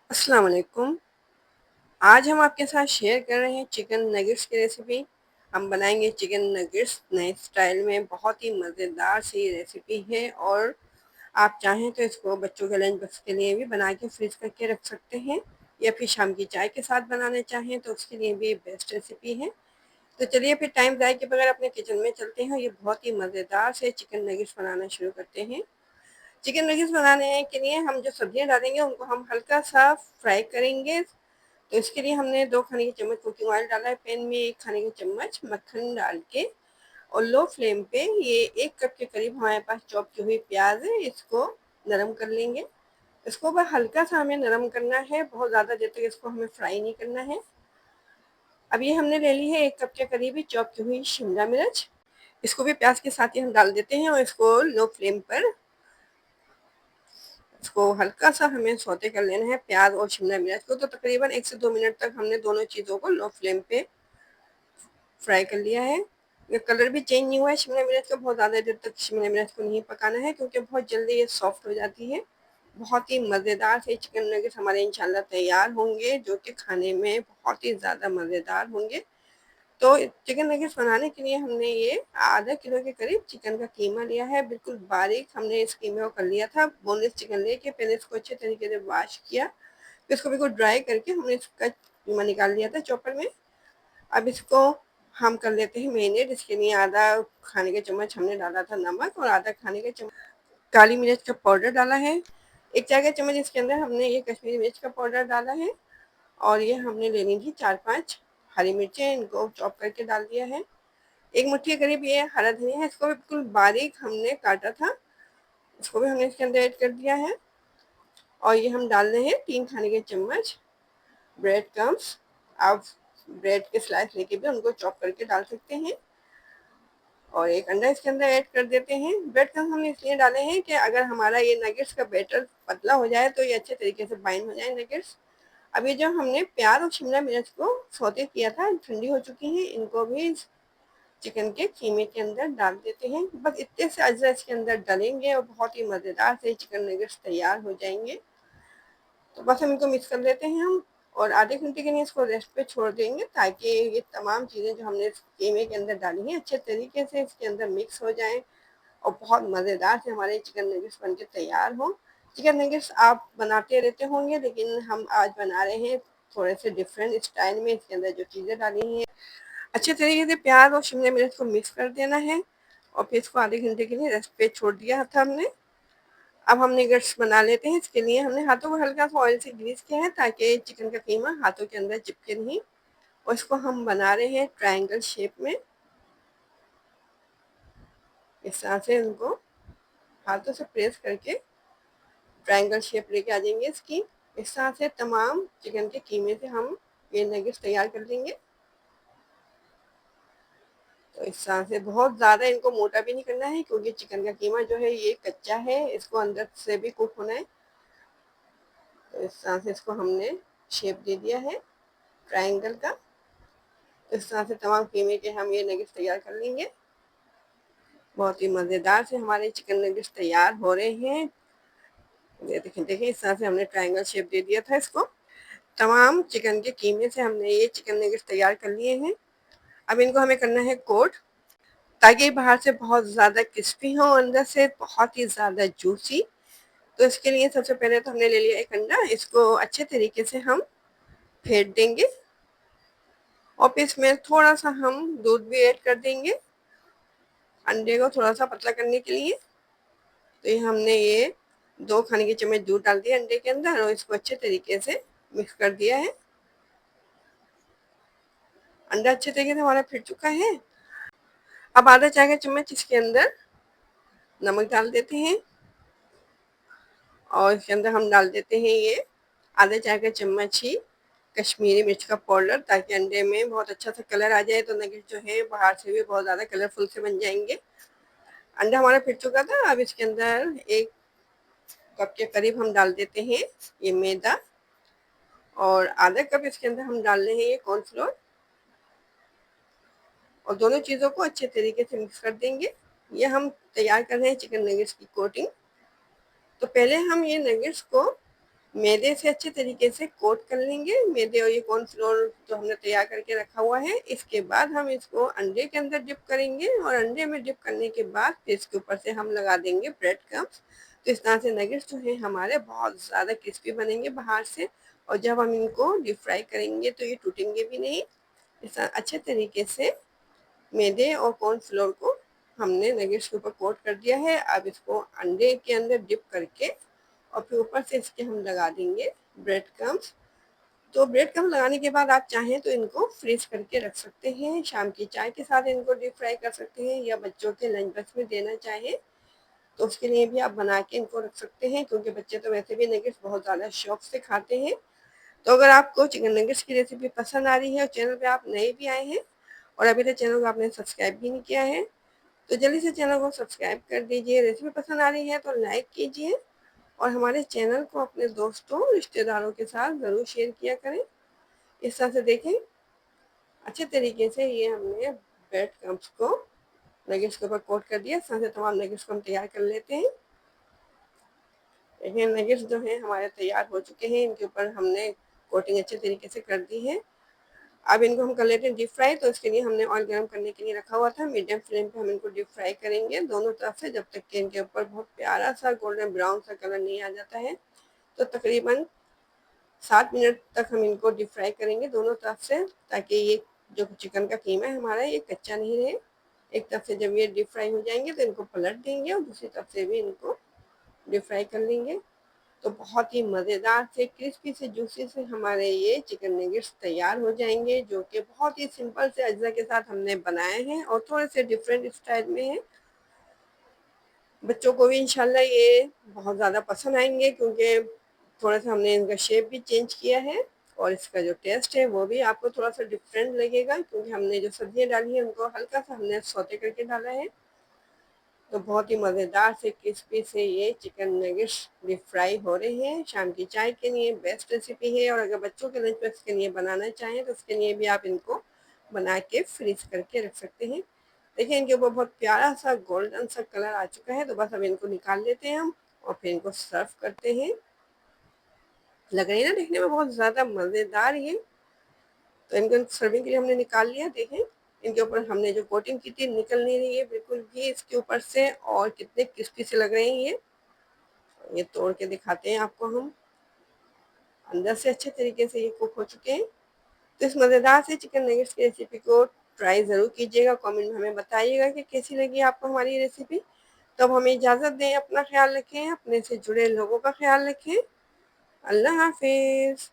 अस्सलाम वालेकुम। आज हम आपके साथ शेयर कर रहे हैं चिकन नगेट्स की रेसिपी। हम बनाएंगे चिकन नगेट्स नए स्टाइल में। बहुत ही मज़ेदार सी रेसिपी है और आप चाहें तो इसको बच्चों के लंच बॉक्स के लिए भी बना के फ्रीज करके रख सकते हैं, या फिर शाम की चाय के साथ बनाना चाहें तो उसके लिए भी बेस्ट रेसिपी है। तो चलिए फिर टाइम ज़ाया के बगैर अपने किचन में चलते हैं। ये बहुत ही मज़ेदार से चिकन नगेट्स बनाना शुरू करते हैं। चिकन नगेट्स बनाने के लिए हम जो सब्जियां डालेंगे उनको हम हल्का सा फ्राई करेंगे। तो इसके लिए हमने 2 खाने के चम्मच कुकिंग ऑयल डाला है पैन में, 1 खाने के चम्मच मक्खन डाल के और लो फ्लेम पे ये 1 कप के करीब हमारे पास चॉप की हुई प्याज है, इसको नरम कर लेंगे। इसको बस हल्का सा हमें नरम करना है, बहुत ज़्यादा देर तक इसको हमें फ्राई नहीं करना है। अब ये हमने ले ली है 1 कप के करीब ही चॉप की हुई शिमला मिर्च। इसको भी प्याज के साथ ही हम डाल देते हैं और इसको लो फ्लेम पर इसको हल्का सा हमें सौते कर लेना है, प्याज और शिमला मिर्च को। तो तकरीबन 1 से 2 मिनट तक हमने दोनों चीज़ों को लो फ्लेम पे फ्राई कर लिया है। ये कलर भी चेंज नहीं हुआ है शिमला मिर्च का। बहुत ज़्यादा देर तक शिमला मिर्च को नहीं पकाना है क्योंकि बहुत जल्दी ये सॉफ्ट हो जाती है। बहुत ही मज़ेदार से चिकन नगेट्स हमारे इंशाल्लाह तैयार होंगे, जो कि खाने में बहुत ही ज़्यादा मज़ेदार होंगे। तो चिकन नगेट्स बनाने के लिए हमने ये आधा किलो के करीब चिकन का कीमा लिया है। बिल्कुल बारीक हमने इस कीमे को कर लिया था। बोनलेस चिकन लेके पहले इसको अच्छे तरीके से वॉश किया, फिर इसको बिल्कुल ड्राई करके हमने इसका कीमा निकाल लिया था चॉपर में। अब इसको हम कर लेते हैं मैरिनेट। इसके लिए आधा खाने के चम्मच हमने डाला था नमक और आधा खाने के चम्मच काली मिर्च का पाउडर डाला है। 1 चाय का चम्मच इसके अंदर हमने ये कश्मीरी मिर्च का पाउडर डाला है और ये हमने लेनी थी 4-5 हरी मिर्चें, इनको चॉप करके डाल दिया है। 1 मुट्ठी के करीब ये हरा धनिया है, इसको भी बिल्कुल बारीक हमने काटा था, इसको भी हमने इसके अंदर ऐड कर दिया है। और ये हम डाल रहे हैं 3 खाने के चम्मच ब्रेड क्रम्स। आप ब्रेड के स्लाइस लेके भी उनको चॉप करके डाल सकते हैं। और 1 अंडा इसके अंदर ऐड कर देते हैं। ब्रेड क्रम्स हमने इसलिए डाले हैं कि अगर हमारा ये नगेट्स का बैटर पतला हो जाए तो ये अच्छे तरीके से बाइंड हो जाए नगेट्स। अब ये जो हमने प्याज और शिमला मिर्च को सौते किया था, ठंडी हो चुकी हैं, इनको भी चिकन के कीमे के अंदर डाल देते हैं। बस इतने से अज्जा इसके अंदर डालेंगे और बहुत ही मज़ेदार से चिकन नगेट्स तैयार हो जाएंगे। तो बस हम इनको मिक्स कर लेते हैं हम और आधे घंटे के लिए इसको रेस्ट पे छोड़ देंगे, ताकि ये तमाम चीज़ें जो हमने इस कीमे के अंदर डाली हैं अच्छे तरीके से इसके अंदर मिक्स हो जाएं और बहुत मज़ेदार से हमारे चिकन नगेट्स बनके तैयार हों। चिकन नगेट्स आप बनाते रहते होंगे, लेकिन हम आज बना रहे हैं थोड़े से डिफरेंट स्टाइल में। इसके अंदर जो चीज़ें डाली हैं अच्छे तरीके से प्याज और शिमला मिर्च को मिक्स कर देना है और फिर इसको आधे घंटे के लिए रेस्ट पे छोड़ दिया था हमने। अब हम नगेट्स बना लेते हैं। इसके लिए हमने हाथों को हल्का सा ऑयल से ग्रीस किया है, ताकि चिकन का कीमा हाथों के अंदर चिपके नहीं। और इसको हम बना रहे हैं ट्रायंगल शेप में। इस तरह से उनको हाथों से प्रेस करके ट्रायंगल शेप लेके आ जाएंगे इसकी। इस तरह से तमाम चिकन के कीमे से हम ये नगेट्स तैयार कर लेंगे। तो इस तरह से बहुत ज़्यादा इनको मोटा भी नहीं करना है, क्योंकि चिकन का कीमा जो है ये कच्चा है, इसको अंदर से भी कुक होना है। तो इस तरह से इसको हमने शेप दे दिया है ट्रायंगल का। इस तरह से तमाम कीमे के हम ये नगेट्स तैयार कर लेंगे। बहुत ही मज़ेदार से हमारे चिकन नगेट्स तैयार हो रहे हैं। ये देखें देखिए, इस तरह से हमने ट्रायंगल शेप दे दिया था इसको। तमाम चिकन के कीमे से हमने ये चिकन नगेट्स तैयार कर लिए हैं। अब इनको हमें करना है कोट, ताकि बाहर से बहुत ज़्यादा क्रिस्पी हो, अंदर से बहुत ही ज़्यादा जूसी। तो इसके लिए सबसे पहले तो हमने ले लिया 1 अंडा, इसको अच्छे तरीके से हम फेंट देंगे और फिर इसमें थोड़ा सा हम दूध भी ऐड कर देंगे अंडे को थोड़ा सा पतला करने के लिए। तो ये हमने ये 2 खाने के चम्मच दूध डाल दिया अंडे के अंदर और इसको अच्छे तरीके से मिक्स कर दिया है। अंडा अच्छे तरीके से हमारा फिट चुका है। अब आधा चाय का चम्मच इसके अंदर नमक डाल देते हैं और इसके अंदर हम डाल देते हैं ये आधा चाय का चम्मच ही कश्मीरी मिर्च का पाउडर, ताकि अंडे में बहुत अच्छा सा कलर आ जाए। तो नगेट जो है बाहर से भी बहुत ज़्यादा कलरफुल से बन जाएंगे। अंडा हमारा फिट चुका था। अब इसके अंदर 1 कप के करीब हम डाल देते हैं ये मैदा और आधा कप इसके अंदर हम डाल रहे हैं ये कॉर्नफ्लोर और दोनों चीज़ों को अच्छे तरीके से मिक्स कर देंगे। ये हम तैयार कर रहे हैं चिकन नगेट्स की कोटिंग। तो पहले हम ये नगेट्स को मैदे से अच्छे तरीके से कोट कर लेंगे। मैदे और ये कॉर्नफ्लोर जो हमने तैयार करके रखा हुआ है, इसके बाद हम इसको अंडे के अंदर डिप करेंगे और अंडे में डिप करने के बाद फिर इसके ऊपर से हम लगा देंगे ब्रेड क्रम्स। तो इस तरह से नगेट्स जो है हमारे बहुत ज़्यादा क्रिस्पी बनेंगे बाहर से, और जब हम इनको डीप फ्राई करेंगे तो ये टूटेंगे भी नहीं। इस तरह अच्छे तरीके से मैदे और कॉर्नफ्लोर को हमने नगेट्स के ऊपर कोट कर दिया है। अब इसको अंडे के अंदर डिप करके और फिर ऊपर से इसके हम लगा देंगे ब्रेड क्रम्स। तो ब्रेड क्रम्स लगाने के बाद आप चाहें तो इनको फ्रीज करके रख सकते हैं, शाम की चाय के साथ इनको डीप फ्राई कर सकते हैं, या बच्चों के लंच बॉक्स में देना चाहें तो उसके लिए भी आप बना के इनको रख सकते हैं, क्योंकि बच्चे तो वैसे भी नगेट्स बहुत ज़्यादा शौक से खाते हैं। तो अगर आपको चिकन नगेट्स की रेसिपी पसंद आ रही है और चैनल पे आप नए भी आए हैं और अभी तक चैनल को आपने सब्सक्राइब भी नहीं किया है, तो जल्दी से चैनल को सब्सक्राइब कर दीजिए। रेसिपी पसंद आ रही है तो लाइक कीजिए और हमारे चैनल को अपने दोस्तों रिश्तेदारों के साथ ज़रूर शेयर किया करें। इस तरह से देखें अच्छे तरीके से ये हमने ब्रेड क्रम्स को नगेट्स के ऊपर कोट कर दिया। इस तरह से तमाम नगेट्स को हम तैयार कर लेते हैं। देखिए नगेट्स जो हैं हमारे तैयार हो चुके हैं, इनके ऊपर हमने कोटिंग अच्छे तरीके से कर दी है। अब इनको हम कर लेते हैं डीप फ्राई। तो इसके लिए हमने ऑयल गर्म करने के लिए रखा हुआ था। मीडियम फ्लेम पे हम इनको डीप फ्राई करेंगे दोनों तरफ से, जब तक कि इनके ऊपर बहुत प्यारा सा गोल्डन ब्राउन सा कलर नहीं आ जाता है। तो तकरीबन 7 मिनट तक हम इनको डीप फ्राई करेंगे दोनों तरफ से, ताकि ये जो चिकन का कीमा है हमारा ये कच्चा नहीं रहे। एक तरफ से जब ये डीप फ्राई हो जाएंगे तो इनको पलट देंगे और दूसरी तरफ से भी इनको डीप फ्राई कर लेंगे। तो बहुत ही मज़ेदार से क्रिस्पी से जूसी से हमारे ये चिकन नगेट्स तैयार हो जाएंगे, जो कि बहुत ही सिंपल से अज्जा के साथ हमने बनाए हैं और थोड़े से डिफरेंट स्टाइल में हैं। बच्चों को भी इंशाल्लाह ये बहुत ज़्यादा पसंद आएंगे, क्योंकि थोड़ा सा हमने इनका शेप भी चेंज किया है और इसका जो टेस्ट है वो भी आपको थोड़ा सा डिफरेंट लगेगा, क्योंकि हमने जो सब्जियां डाली हैं उनको हल्का सा हमने सौते करके डाला है। तो बहुत ही मज़ेदार से क्रिस्पी से ये चिकन नगेट्स डीप फ्राई हो रहे हैं। शाम की चाय के लिए बेस्ट रेसिपी है, और अगर बच्चों के लंच बॉक्स के लिए बनाना चाहें तो उसके लिए भी आप इनको बना के फ्रीज करके रख सकते हैं। देखिए इनके ऊपर बहुत प्यारा सा गोल्डन सा कलर आ चुका है। तो बस अब इनको निकाल लेते हैं हम और फिर इनको सर्व करते हैं। लग रही है ना देखने में बहुत ज़्यादा मज़ेदार ये। तो इनको सर्विंग के लिए हमने निकाल लिया। देखें इनके ऊपर हमने जो कोटिंग की थी निकल नहीं रही है बिल्कुल भी इसके ऊपर से, और कितने क्रिस्पी से लग रहे हैं ये तोड़ के दिखाते हैं आपको हम। अंदर से अच्छे तरीके से ये कुक हो चुके हैं। तो इस मज़ेदार से चिकन नगेट्स की रेसिपी को ट्राई ज़रूर कीजिएगा। कमेंट में हमें बताइएगा कि कैसी लगी आपको हमारी रेसिपी। तो अब हमें इजाज़त दें, अपना ख्याल रखें, अपने से जुड़े लोगों का ख्याल रखें। अल्लाह हाफिज़।